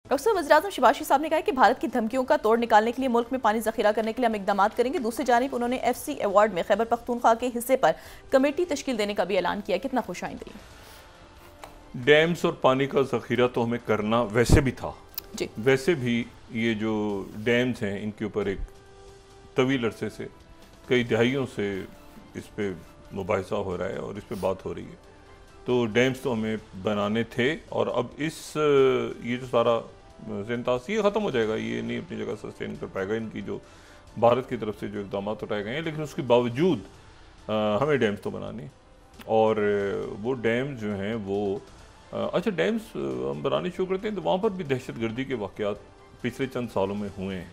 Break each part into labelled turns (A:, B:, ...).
A: Doctor साहब, वज़ीर-ए-आज़म शहबाज शरीफ साहब ने कहा है कि भारत की धमकियों का तोड़ निकालने के लिए मुल्क में पानी ज़ख़ीरा करने के लिए हम इकदाम करेंगे। दूसरी जानिब उन्होंने FC अवार्ड में खैबर पख्तूनख्वा के हिस्से पर कमेटी तश्कील देने का भी ऐलान किया। कितना खुशाइंदी?
B: डैम्स और पानी का ज़ख़ीरा तो हमें करना वैसे भी था
A: जी।
B: वैसे भी ये जो डैम्स हैं इनके ऊपर एक तवील अरसे से, कई दहाइयों से इस पर मुबाहिसा हो रहा है और इस पर बात हो रही है। तो डैम्स तो हमें बनाने थे और अब ये जो सारा ज़िंतास ये ख़त्म हो जाएगा, ये नहीं अपनी जगह सस्टेन कर पाएगा। इनकी जो भारत की तरफ से जो इक़दाम उठाए गए हैं, लेकिन उसके बावजूद हमें डैम्स तो बनाने और वो डैम्स जो हैं वो अच्छा डैम्स हम बनाने शुरू करते हैं तो वहाँ पर भी दहशत गर्दी के वाक़यात पिछले चंद सालों में हुए हैं।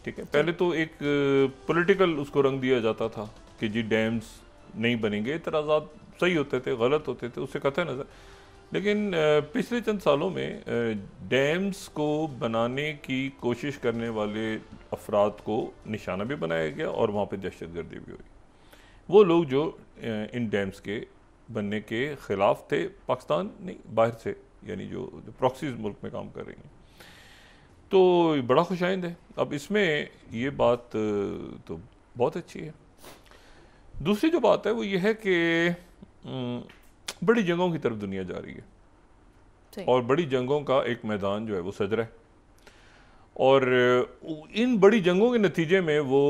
B: ठीक है, पहले तो एक पॉलिटिकल उसको रंग दिया जाता था कि जी डैम्स नहीं बनेंगे, इतराज़ात सही होते थे, गलत होते थे, उससे कतई नज़र। लेकिन पिछले चंद सालों में डैम्स को बनाने की कोशिश करने वाले अफराद को निशाना भी बनाया गया और वहाँ पर दहशत गर्दी भी हुई। वो लोग जो इन डैम्स के बनने के ख़िलाफ़ थे, पाकिस्तान नहीं बाहर से, यानी जो प्रॉक्सीज मुल्क में काम कर रही हैं, तो बड़ा खुशाइंद है। अब इसमें ये बात तो बहुत अच्छी है। दूसरी जो बात है वो ये है कि बड़ी जंगों की तरफ दुनिया जा रही है और बड़ी जंगों का एक मैदान जो है वो सज रहा है और इन बड़ी जंगों के नतीजे में वो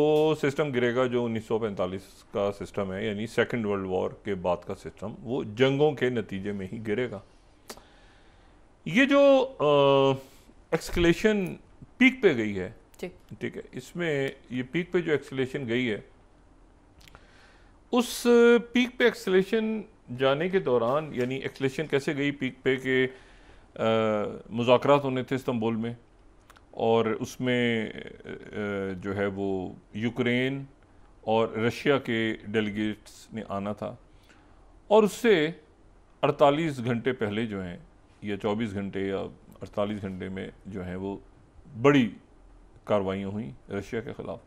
B: सिस्टम गिरेगा जो 1945 का सिस्टम है, यानी सेकेंड वर्ल्ड वॉर के बाद का सिस्टम, वो जंगों के नतीजे में ही गिरेगा। ये जो एक्सकलेशन पीक पे गई है, ठीक है, इसमें ये पीक पे जो एक्सकलेशन गई है, उस पीक पे एक्सकलेशन जाने के दौरान, यानी एक्सकलेशन कैसे गई पीक पे कि मुज़ाकरात होने थे इस्तांबुल में और उसमें जो है वो यूक्रेन और रशिया के डेलीगेट्स ने आना था और उससे 48 घंटे पहले जो हैं या 24 घंटे या 48 घंटे में जो है वो बड़ी कार्रवाइयाँ हुई रशिया के ख़िलाफ़।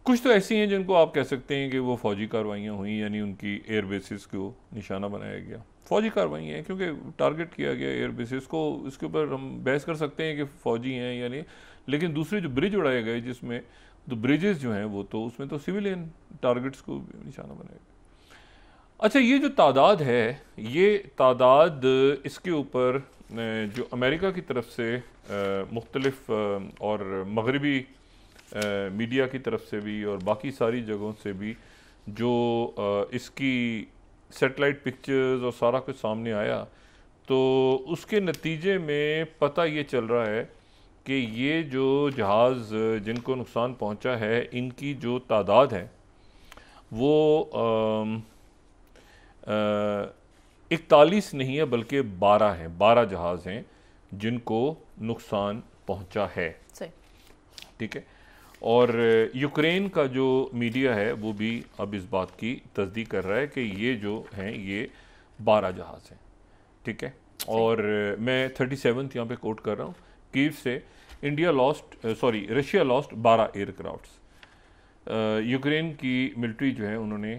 B: कुछ तो ऐसी हैं जिनको आप कह सकते हैं कि वो फ़ौजी कार्रवाइयाँ हुई, यानी उनकी एयर बेसिस को निशाना बनाया गया। फ़ौजी कार्रवाइयाँ हैं क्योंकि टारगेट किया गया एयर बेसिस को, इसके ऊपर हम बहस कर सकते हैं कि फ़ौजी हैं या नहीं, लेकिन दूसरे जो ब्रिज उड़ाए गए जिसमें तो ब्रिजेस जो हैं वो तो उसमें तो सिविलियन टारगेट्स को निशाना बनाया गया। अच्छा, ये जो तादाद है, ये तादाद इसके ऊपर जो अमेरिका की तरफ से मुख्तलिफ और मगरबी मीडिया की तरफ से भी और बाकी सारी जगहों से भी जो इसकी सैटेलाइट पिक्चर्स और सारा कुछ सामने आया, तो उसके नतीजे में पता ये चल रहा है कि ये जो जहाज़ जिनको नुकसान पहुंचा है, इनकी जो तादाद है वो 41 नहीं है बल्कि 12 हैं। 12 जहाज़ हैं जिनको नुकसान पहुंचा है। ठीक है, और यूक्रेन का जो मीडिया है वो भी अब इस बात की तस्दीक कर रहा है कि ये जो हैं ये 12 जहाज़ हैं। ठीक है, और मैं 37 यहाँ पे कोट कर रहा हूँ, कीव से रशिया लॉस्ट 12 एयरक्राफ्ट्स। यूक्रेन की मिलिट्री जो है उन्होंने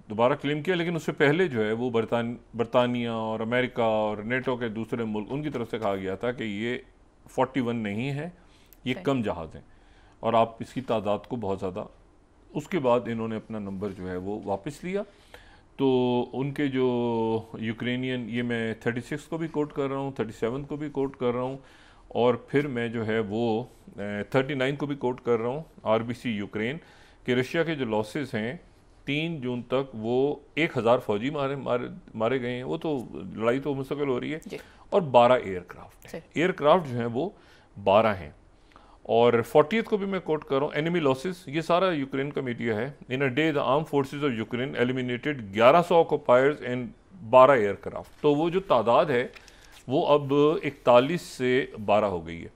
B: दोबारा क्लेम किया, लेकिन उससे पहले जो है वो बरतानिया और अमेरिका और नेटो के दूसरे मुल्क, उनकी तरफ से कहा गया था कि ये 41 नहीं है, ये कम जहाज़ हैं और आप इसकी तादाद को बहुत ज़्यादा। उसके बाद इन्होंने अपना नंबर जो है वो वापस लिया। तो उनके जो यूक्रेनियन, ये मैं 36 को भी कोट कर रहा हूँ, 37 को भी कोट कर रहा हूँ और फिर मैं जो है वो 39 को भी कोट कर रहा हूँ, RBC यूक्रेन, कि रशिया के जो लॉसेस हैं 3 जून तक वो 1000 फौजी मारे गए हैं। वो तो लड़ाई तो मुस्तकिल हो रही है और 12 एयरक्राफ्ट जो हैं वो 12 हैं। और 40th को भी मैं कोट कर रहा हूँ, एनिमी लॉसेस, ये सारा यूक्रेन का मीडिया है। In a day the armed forces of Ukraine eliminated 1100 occupiers and 12 aircraft. तो वो जो तादाद है वो अब 41 से 12 हो गई है।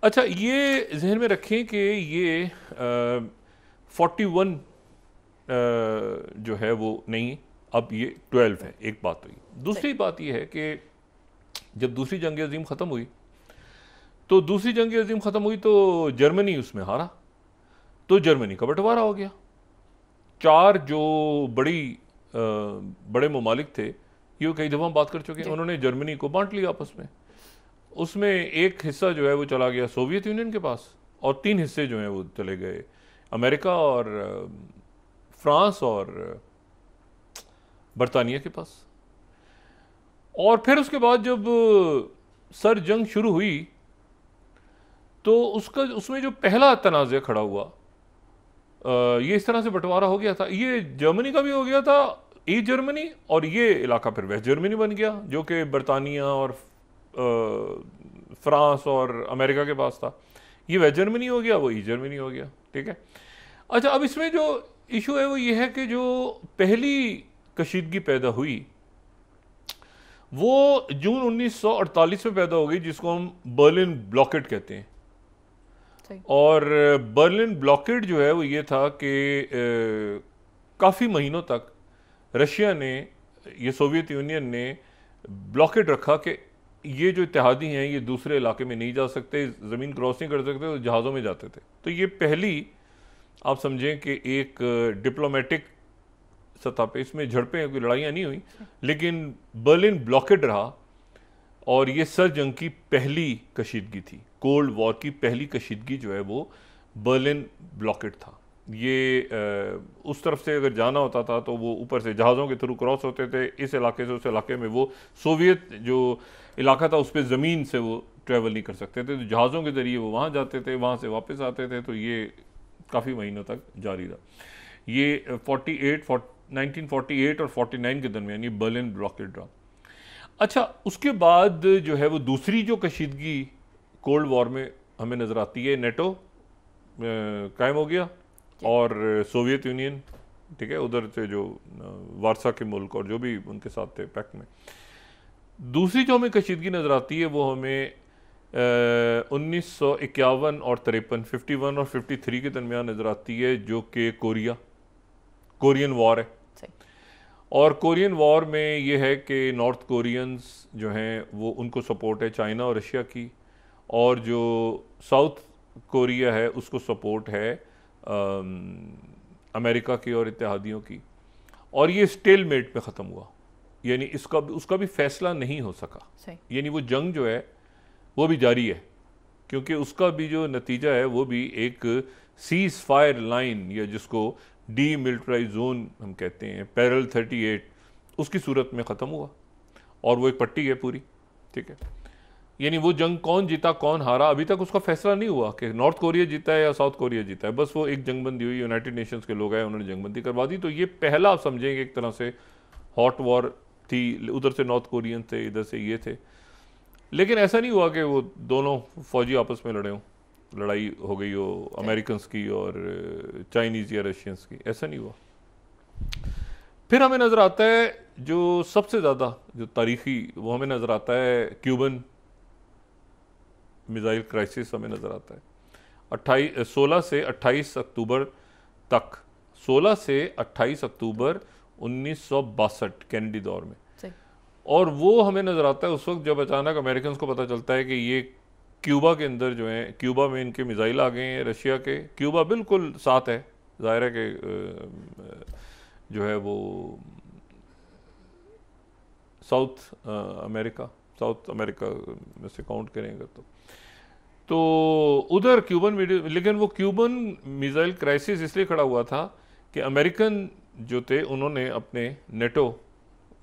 B: अच्छा, ये जहन में रखें कि ये 41 जो है वो नहीं, अब ये 12 है। एक बात हुई। दूसरी बात ये है कि जब दूसरी जंग अजीम ख़त्म हुई तो जर्मनी उसमें हारा, तो जर्मनी का बंटवारा हो गया। 4 जो बड़े ममालिक थे, ये कई दफ़ा हम बात कर चुके हैं, उन्होंने जर्मनी को बांट लिया आपस में। उसमें एक हिस्सा जो है वो चला गया सोवियत यूनियन के पास, और 3 हिस्से जो हैं वो चले गए अमेरिका और फ्रांस और बरतानिया के पास। और फिर उसके बाद जब सर जंग शुरू हुई तो उसमें जो पहला तनाज़ा खड़ा हुआ, ये इस तरह से बंटवारा हो गया था। ये जर्मनी का भी हो गया था, ईस्ट जर्मनी, और ये इलाका फिर वेस्ट जर्मनी बन गया जो कि बरतानिया और फ्रांस और अमेरिका के पास था। ये वेस्ट जर्मनी हो गया, वो ईस्ट जर्मनी हो गया। ठीक है। अच्छा, अब इसमें जो इशू है वो ये है कि जो पहली कशीदगी पैदा हुई वो जून 1948 में पैदा हो गई, जिसको हम बर्लिन ब्लॉकेड कहते हैं। और बर्लिन ब्लॉकेड जो है वो ये था कि काफ़ी महीनों तक रशिया ने, ये सोवियत यूनियन ने ब्लॉकेड रखा कि ये जो इत्तेहादी हैं ये दूसरे इलाके में नहीं जा सकते, ज़मीन क्रॉस नहीं कर सकते, तो जहाज़ों में जाते थे। तो ये पहली, आप समझें कि एक डिप्लोमेटिक सतह पे इसमें झड़पें, कोई लड़ाइयाँ नहीं हुई, लेकिन बर्लिन ब्लॉकेड रहा। और ये सर जंग की पहली कशीदगी थी, कोल्ड वॉर की पहली कशीदगी जो है वो बर्लिन ब्लॉकेड था। ये उस तरफ से अगर जाना होता था तो वो ऊपर से जहाज़ों के थ्रू क्रॉस होते थे, इस इलाके से उस इलाके में। वो सोवियत जो इलाका था उस पर ज़मीन से वो ट्रैवल नहीं कर सकते थे, तो जहाज़ों के ज़रिए वो वहाँ जाते थे, वहाँ से वापस आते थे। तो ये काफ़ी महीनों तक जारी रहा। ये 1948 और 49 के दरमियान ये बर्लिन ब्लॉकेड रहा। अच्छा, उसके बाद जो है वो दूसरी जो कशीदगी कोल्ड वॉर में हमें नज़र आती है, नेटो कायम हो गया और सोवियत यूनियन, ठीक है, उधर से जो वारसा के मुल्क और जो भी उनके साथ थे पैक्ट में। दूसरी जो हमें कशीदगी नज़र आती है वो हमें 1951 और 53, 51 और 53 के दरमियान नज़र आती है, जो कि कोरियन वॉर है। और कोरियन वॉर में ये है कि नॉर्थ कोरियंस जो हैं वो, उनको सपोर्ट है चाइना और रशिया की, और जो साउथ कोरिया है उसको सपोर्ट है अमेरिका की और इत्तेहादियों की। और ये स्टेलमेट पे ख़त्म हुआ, यानी उसका भी फैसला नहीं हो सका। यानी वो जंग जो है वो भी जारी है, क्योंकि उसका भी जो नतीजा है वो भी एक सीज फायर लाइन, या जिसको डी मिलिट्राइज जोन हम कहते हैं, पैरेलल 38, उसकी सूरत में ख़त्म हुआ। और वो एक पट्टी है पूरी। ठीक है। यानी वो जंग कौन जीता कौन हारा अभी तक उसका फैसला नहीं हुआ कि नॉर्थ कोरिया जीता है या साउथ कोरिया जीता है। बस वो एक जंगबंदी हुई, यूनाइटेड नेशंस के लोग आए, उन्होंने जंगबंदी करवा दी। तो ये पहला आप समझेंगे एक तरह से हॉट वॉर थी, उधर से नॉर्थ कोरियन थे, इधर से ये थे। लेकिन ऐसा नहीं हुआ कि वो दोनों फौजी आपस में लड़े हों, लड़ाई हो गई हो अमेरिकन्स की और चाइनीज़ या रशियंस की, ऐसा नहीं हुआ। फिर हमें नज़र आता है जो सबसे ज़्यादा जो तारीखी, वो हमें नज़र आता है क्यूबन मिसाइल क्राइसिस हमें नज़र आता है 16 से 28 अक्टूबर तक, 16 से 28 अक्टूबर 1962 कैनेडी दौर में। और वो हमें नज़र आता है उस वक्त जब अचानक अमेरिकन को पता चलता है कि ये क्यूबा के अंदर जो है, क्यूबा में इनके मिसाइल आ गए हैं रशिया के। क्यूबा बिल्कुल साथ है, ज़ाहिर है कि जो है वो साउथ अमेरिका में से काउंट करेंगे तो उधर क्यूबन, लेकिन वो क्यूबन मिसाइल क्राइसिस इसलिए खड़ा हुआ था कि अमेरिकन जो थे उन्होंने अपने नेटो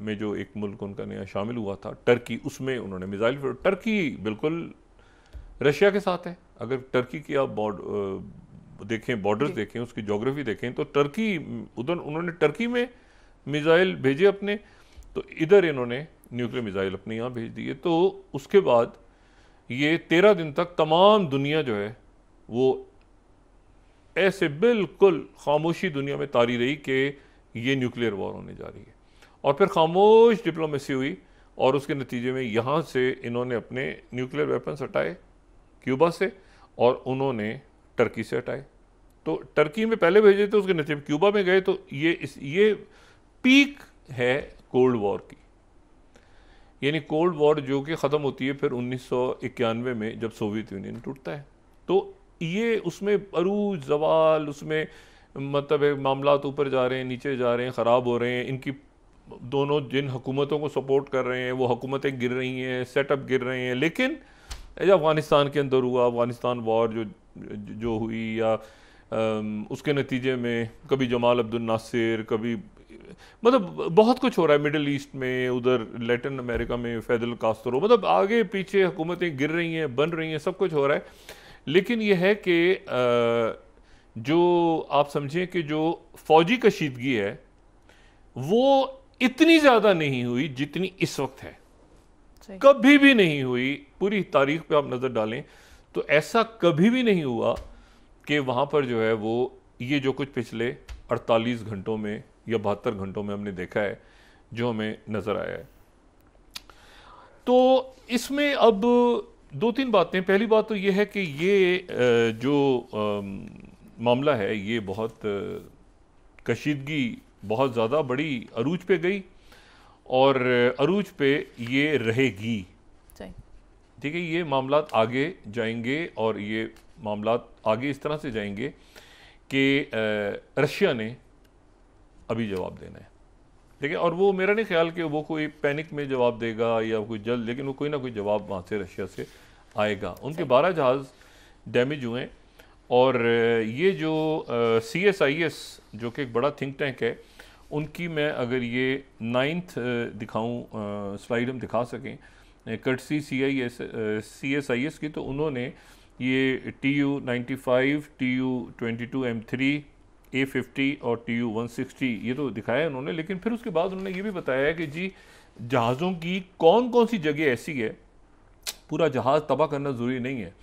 B: में जो एक मुल्क उनका नया शामिल हुआ था, टर्की, उसमें उन्होंने मिसाइल, टर्की बिल्कुल रशिया के साथ है। अगर टर्की की आप देखें, बॉर्डर्स देखें, उसकी ज्योग्राफी देखें, तो टर्की, उधर उन्होंने टर्की में मिसाइल भेजे अपने, तो इधर इन्होंने न्यूक्लियर मिसाइल अपने यहाँ भेज दिए। तो उसके बाद ये 13 दिन तक तमाम दुनिया जो है वो ऐसे बिल्कुल खामोशी दुनिया में तारी रही कि ये न्यूक्लियर वॉर होने जा रही है। और फिर खामोश डिप्लोमेसी हुई और उसके नतीजे में यहाँ से इन्होंने अपने न्यूक्लियर वेपन्स हटाए क्यूबा से, और उन्होंने टर्की से हटाए। तो टर्की में पहले भेजे थे, उसके नतीजे में क्यूबा में गए। तो ये पीक है कोल्ड वॉर की। यानी कोल्ड वॉर जो कि ख़त्म होती है फिर 1991 में जब सोवियत यूनियन टूटता है। तो ये उसमें अरूज जवाल, उसमें मतलब मामलात ऊपर जा रहे हैं, नीचे जा रहे हैं, ख़राब हो रहे हैं। इनकी दोनों जिन हुकूमतों को सपोर्ट कर रहे हैं वो हुकूमतें गिर रही हैं, सेटअप गिर रहे हैं। लेकिन अफ़गानिस्तान के अंदर हुआ, अफ़गानिस्तान वॉर जो जो हुई, या उसके नतीजे में कभी जमाल अब्दुल नासिर, कभी मतलब बहुत कुछ हो रहा है मिडिल ईस्ट में, उधर लैटिन अमेरिका में फिदेल कास्ट्रो, मतलब आगे पीछे हुकूमतें गिर रही हैं, बन रही हैं, सब कुछ हो रहा है। लेकिन यह है कि जो आप समझें कि जो फौजी कशीदगी है वो इतनी ज़्यादा नहीं हुई जितनी इस वक्त है, कभी भी नहीं हुई। पूरी तारीख पे आप नज़र डालें तो ऐसा कभी भी नहीं हुआ कि वहाँ पर जो है वो ये जो कुछ पिछले 48 घंटों में या 72 घंटों में हमने देखा है, जो हमें नज़र आया है। तो इसमें अब दो तीन बातें। पहली बात तो ये है कि ये जो मामला है ये बहुत कशीदगी बहुत ज़्यादा बड़ी अरूज पे गई और अरूज पे ये रहेगी। ठीक है, ये मामलात आगे जाएंगे और ये मामलात आगे इस तरह से जाएंगे कि रशिया ने अभी जवाब देना है। ठीक है, और वो मेरा नहीं ख्याल कि वो कोई पैनिक में जवाब देगा या कोई जल्द, लेकिन वो कोई ना कोई जवाब वहाँ से रशिया से आएगा। उनके 12 जहाज़ डैमेज हुए और ये जो CSIS जो कि एक बड़ा थिंक टैंक है, उनकी मैं अगर ये 9th दिखाऊं, स्लाइड हम दिखा सकें, कर्टसी CSIS की, तो उन्होंने ये TU-95, TU-22 M3, A-50 और TU-160 ये तो दिखाया है उन्होंने। लेकिन फिर उसके बाद उन्होंने ये भी बताया है कि जी जहाज़ों की कौन कौन सी जगह ऐसी है, पूरा जहाज़ तबाह करना ज़रूरी नहीं है।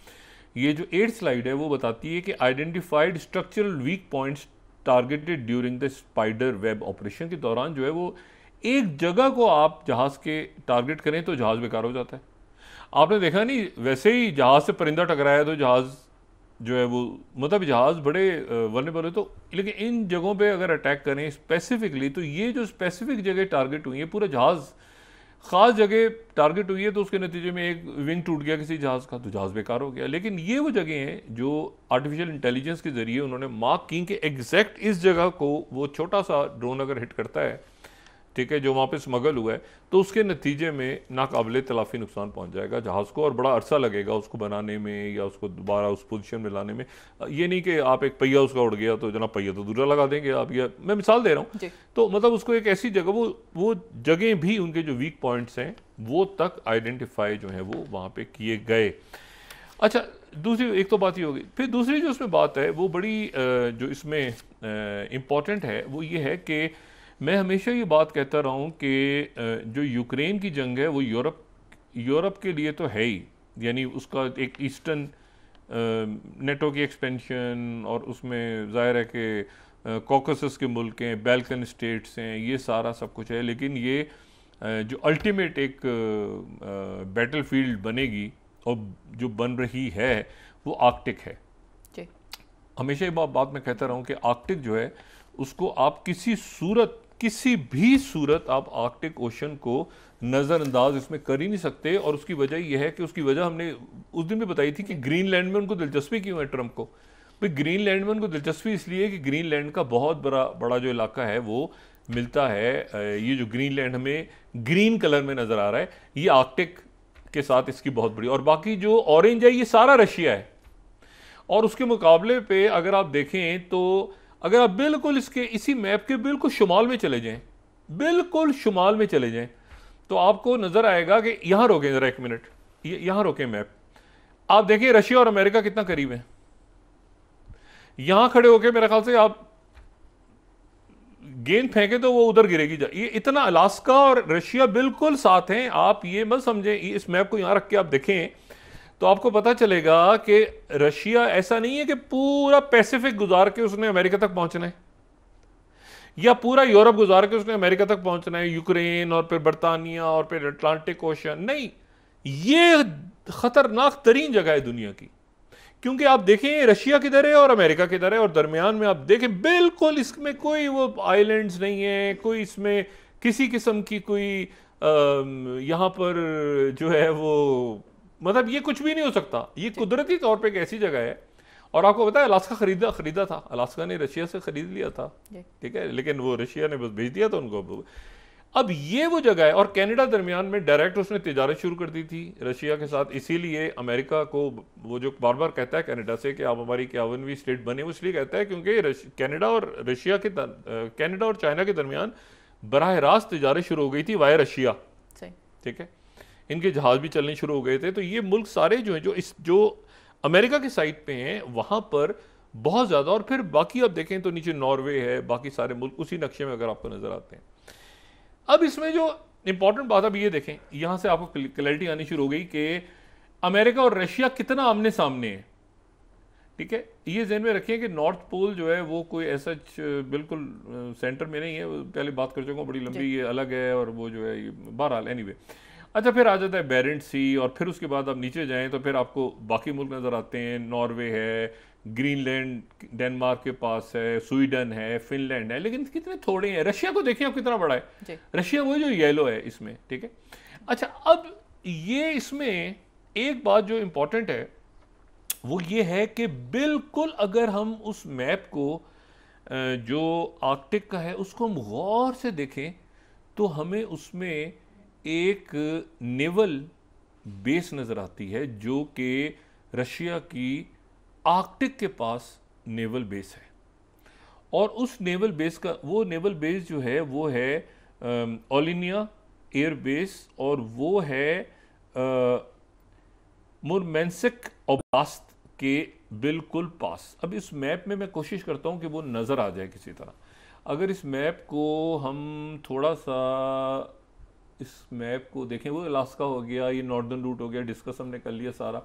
B: ये जो 8th स्लाइड है वो बताती है कि identified structural weak points targeted during the spider web operation के दौरान जो है वो एक जगह को आप जहाज़ के टारगेट करें तो जहाज़ बेकार हो जाता है। आपने देखा नहीं, वैसे ही जहाज़ से परिंदा टकराया तो जहाज़ जो है वो मतलब जहाज़ बड़े वल्नरेबल है। तो लेकिन इन जगहों पे अगर अटैक करें स्पेसिफिकली, तो ये जो स्पेसिफिक जगह टारगेट हुई है, पूरा जहाज़ ख़ास जगह टारगेट हुई है, तो उसके नतीजे में एक विंग टूट गया किसी जहाज़ का तो जहाज़ बेकार हो गया। लेकिन ये वो जगह हैं जो आर्टिफिशियल इंटेलिजेंस के ज़रिए उन्होंने मार्क की कि एग्जैक्ट इस जगह को वो छोटा सा ड्रोन अगर हिट करता है, ठीक है, जो वहाँ पे स्मगल हुआ है, तो उसके नतीजे में नाकाबिले तलाफ़ी नुकसान पहुँच जाएगा जहाज़ को और बड़ा अरसा लगेगा उसको बनाने में या उसको दोबारा उस पोजीशन में लाने में। ये नहीं कि आप एक पहिया उसका उड़ गया तो जनाब पहिया तो दूसरा लगा देंगे आप, या मैं मिसाल दे रहा हूँ। तो मतलब उसको एक ऐसी जगह वो जगह भी उनके जो वीक पॉइंट्स हैं वो तक आइडेंटिफाई जो है वो वहाँ पर किए गए। अच्छा, दूसरी एक तो बात ये होगी। फिर दूसरी जो इसमें बात है वो बड़ी जो इसमें इम्पॉर्टेंट है वो ये है कि मैं हमेशा ये बात कहता रहा हूँ कि जो यूक्रेन की जंग है वो यूरोप के लिए तो है ही, यानी उसका एक ईस्टर्न नेटो की एक्सपेंशन और उसमें ज़ाहिर है कि कॉकसस के मुल्क हैं, बैल्कन स्टेट्स हैं, ये सारा सब कुछ है। लेकिन ये जो अल्टीमेट एक बैटलफील्ड बनेगी और जो बन रही है वो आर्कटिक है। हमेशा ये बात मैं कहता रहा हूँ कि आर्कटिक जो है उसको आप किसी भी सूरत आप आर्कटिक ओशन को नज़रअंदाज इसमें कर ही नहीं सकते। और उसकी वजह यह है कि उसकी वजह हमने उस दिन भी बताई थी कि ग्रीनलैंड में उनको दिलचस्पी क्यों है ट्रंप को। भाई ग्रीनलैंड में उनको दिलचस्पी इसलिए कि ग्रीनलैंड का बहुत बड़ा जो इलाका है वो मिलता है, ये जो ग्रीनलैंड हमें ग्रीन कलर में नज़र आ रहा है, ये आर्कटिक के साथ इसकी बहुत बड़ी, और बाकी जो ऑरेंज है ये सारा रशिया है। और उसके मुकाबले पे अगर आप देखें तो अगर आप बिल्कुल इसी मैप के बिल्कुल शुमाल में चले जाएं, बिल्कुल शुमाल में चले जाएं, तो आपको नजर आएगा कि यहां रोकें जरा एक मिनट, यहां रोकें मैप, आप देखिए रशिया और अमेरिका कितना करीब है। यहां खड़े होकर मेरे ख्याल से आप गेंद फेंके तो वो उधर गिरेगी। ये इतना अलास्का और रशिया बिल्कुल साथ हैं। आप ये मत समझें, इस मैप को यहां रख के आप देखें तो आपको पता चलेगा कि रशिया ऐसा नहीं है कि पूरा पैसिफिक गुजार के उसने अमेरिका तक पहुंचना है या पूरा यूरोप गुजार के उसने अमेरिका तक पहुंचना है, यूक्रेन और फिर बर्तानिया और फिर अटलांटिक ओशन। नहीं, ये खतरनाक तरीन जगह है दुनिया की, क्योंकि आप देखें रशिया किधर है और अमेरिका किधर है, और दरमियान में आप देखें बिल्कुल इसमें कोई वो आइलैंड्स नहीं है, कोई इसमें किसी किस्म की कोई यहाँ पर जो है वो मतलब ये कुछ भी नहीं हो सकता। ये कुदरती तौर पे एक ऐसी जगह है। और आपको पता है अलास्का खरीदा था, अलास्का ने रशिया से खरीद लिया था, ठीक है, लेकिन वो रशिया ने बस भेज दिया था उनको। अब ये वो जगह है, और कनाडा दरमियान में डायरेक्ट उसने तिजारत शुरू कर दी थी रशिया के साथ। इसीलिए अमेरिका को वो जो बार बार कहता है कनाडा से कि आप हमारी 51वीं स्टेट बने, वो इसलिए कहता है क्योंकि कनाडा और कनाडा और चाइना के दरमियान बराह रास्त तिजारत शुरू हो गई थी वाया रशिया। ठीक है, इनके जहाज भी चलने शुरू हो गए थे। तो ये मुल्क सारे जो हैं जो अमेरिका के साइड पे हैं वहां पर बहुत ज़्यादा, और फिर बाकी आप देखें तो नीचे नॉर्वे है, बाकी सारे मुल्क उसी नक्शे में अगर आपको नजर आते हैं। अब इसमें जो इंपॉर्टेंट बात अब ये देखें, यहां से आपको क्लैरिटी आनी शुरू हो गई कि अमेरिका और रशिया कितना आमने सामने है। ठीक है, ये ज़हन में रखें कि नॉर्थ पोल जो है वो कोई ऐसा बिल्कुल सेंटर में नहीं है, पहले बात कर चुका हूँ, बड़ी लंबी ये अलग है, और वो जो है बहरहाल एनीवे। अच्छा, फिर आ जाता है बेरेंट सी, और फिर उसके बाद आप नीचे जाएं तो फिर आपको बाकी मुल्क नज़र आते हैं। नॉर्वे है, ग्रीनलैंड डेनमार्क के पास है, स्वीडन है, फिनलैंड है, लेकिन कितने थोड़े हैं। रशिया को देखिए आप कितना बड़ा है, रशिया वो जो येलो है इसमें। ठीक है, अच्छा अब ये इसमें एक बात जो इंपॉर्टेंट है वो ये है कि बिल्कुल अगर हम उस मैप को जो आर्कटिक का है उसको हम गौर से देखें तो हमें उसमें एक नेवल बेस नजर आती है जो कि रशिया की आर्कटिक के पास नेवल बेस है। और उस नेवल बेस का, वो नेवल बेस जो है वो है ओलिनिया एयर बेस, और वो है मुरमैंस्क ओब्लास्ट के बिल्कुल पास। अब इस मैप में मैं कोशिश करता हूं कि वो नज़र आ जाए किसी तरह। अगर इस मैप को हम थोड़ा सा, इस मैप को देखें, वो अलास्का हो गया, ये नॉर्दर्न रूट हो गया, डिस्कस हमने कर लिया सारा।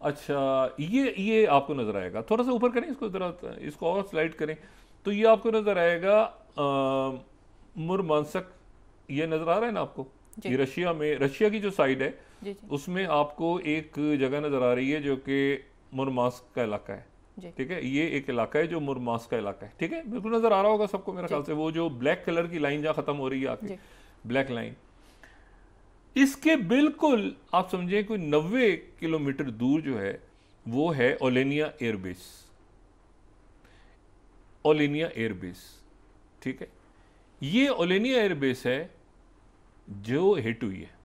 B: अच्छा, ये आपको नज़र आएगा, थोड़ा सा ऊपर करें इसको, ज़रा इसको और स्लाइड करें तो ये आपको नज़र आएगा मुरमांस्क, ये नज़र आ रहा है ना आपको, ये रशिया में, रशिया की जो साइड है उसमें आपको एक जगह नज़र आ रही है जो कि मुरमांस्क का इलाका है। ठीक है, ये एक इलाका है जो मुरमांस्क का इलाका है। ठीक है, बिल्कुल नज़र आ रहा होगा सबको मेरे ख्याल से, वो जो ब्लैक कलर की लाइन जहाँ ख़त्म हो रही है आके, ब्लैक लाइन, इसके बिल्कुल आप समझे कोई 90 किलोमीटर दूर जो है वो है ओलेनिया एयरबेस, ओलेनिया एयरबेस। ठीक है, ये ओलेनिया एयरबेस है जो हिट हुई है।